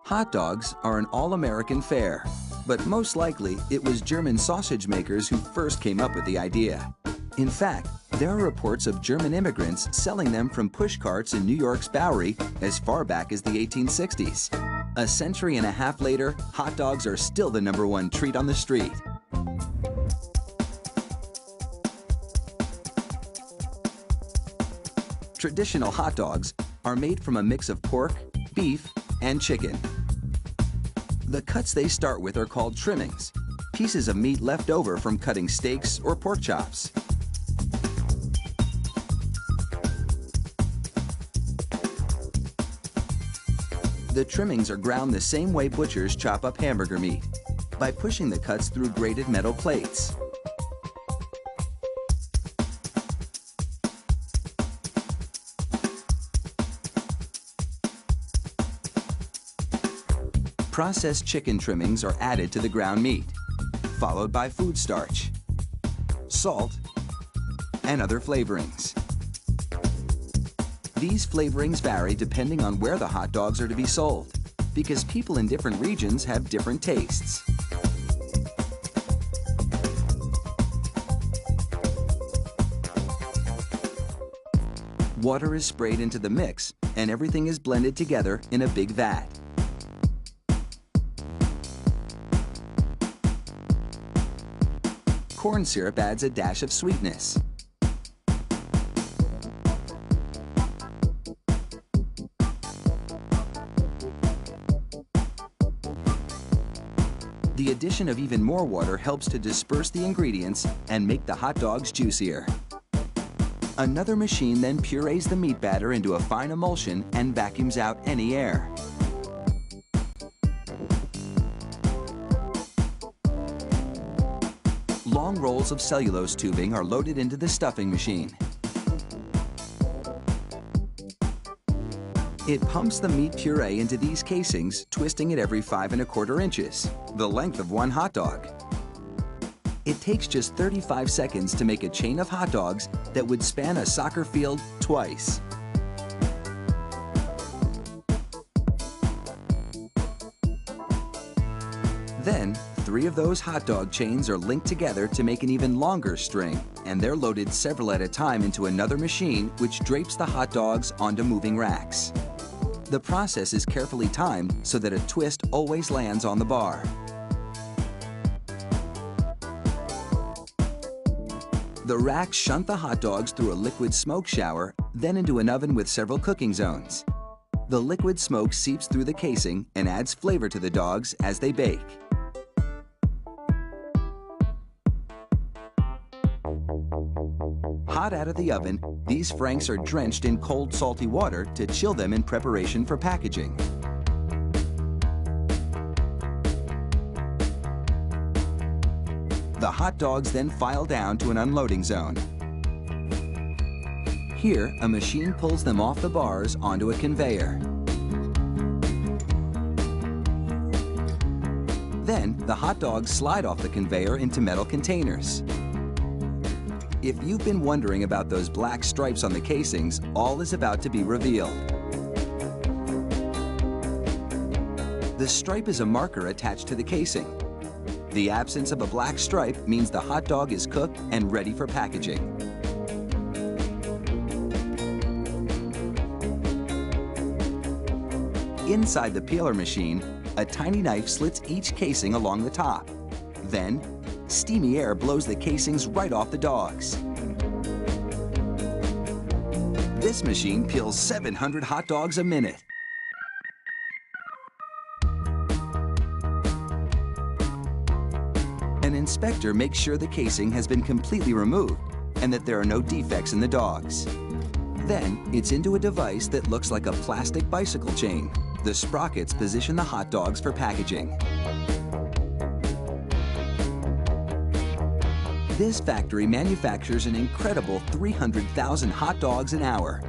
Hot dogs are an all-American fare, but most likely it was German sausage makers who first came up with the idea. In fact, there are reports of German immigrants selling them from push carts in New York's Bowery as far back as the 1860s. A century and a half later, hot dogs are still the #1 treat on the street. Traditional hot dogs are made from a mix of pork, beef, and chicken. The cuts they start with are called trimmings, pieces of meat left over from cutting steaks or pork chops. The trimmings are ground the same way butchers chop up hamburger meat, by pushing the cuts through grated metal plates. Processed chicken trimmings are added to the ground meat, followed by food starch, salt, and other flavorings. These flavorings vary depending on where the hot dogs are to be sold, because people in different regions have different tastes. Water is sprayed into the mix, and everything is blended together in a big vat. Corn syrup adds a dash of sweetness. The addition of even more water helps to disperse the ingredients and make the hot dogs juicier. Another machine then purees the meat batter into a fine emulsion and vacuums out any air. Long rolls of cellulose tubing are loaded into the stuffing machine. It pumps the meat puree into these casings, twisting it every 5 1/4 inches, the length of one hot dog. It takes just 35 seconds to make a chain of hot dogs that would span a soccer field twice. Then, 3 of those hot dog chains are linked together to make an even longer string, and they're loaded several at a time into another machine which drapes the hot dogs onto moving racks. The process is carefully timed so that a twist always lands on the bar. The racks shunt the hot dogs through a liquid smoke shower, then into an oven with several cooking zones. The liquid smoke seeps through the casing and adds flavor to the dogs as they bake. Hot out of the oven, these franks are drenched in cold, salty water to chill them in preparation for packaging. The hot dogs then file down to an unloading zone. Here, a machine pulls them off the bars onto a conveyor. Then, the hot dogs slide off the conveyor into metal containers. If you've been wondering about those black stripes on the casings, all is about to be revealed. The stripe is a marker attached to the casing. The absence of a black stripe means the hot dog is cooked and ready for packaging. Inside the peeler machine, a tiny knife slits each casing along the top. Then, steamy air blows the casings right off the dogs. This machine peels 700 hot dogs a minute. An inspector makes sure the casing has been completely removed and that there are no defects in the dogs. Then, it's into a device that looks like a plastic bicycle chain. The sprockets position the hot dogs for packaging. This factory manufactures an incredible 300,000 hot dogs an hour.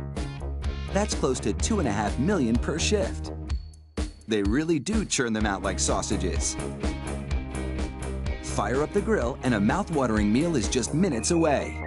That's close to 2.5 million per shift. They really do churn them out like sausages. Fire up the grill and a mouth-watering meal is just minutes away.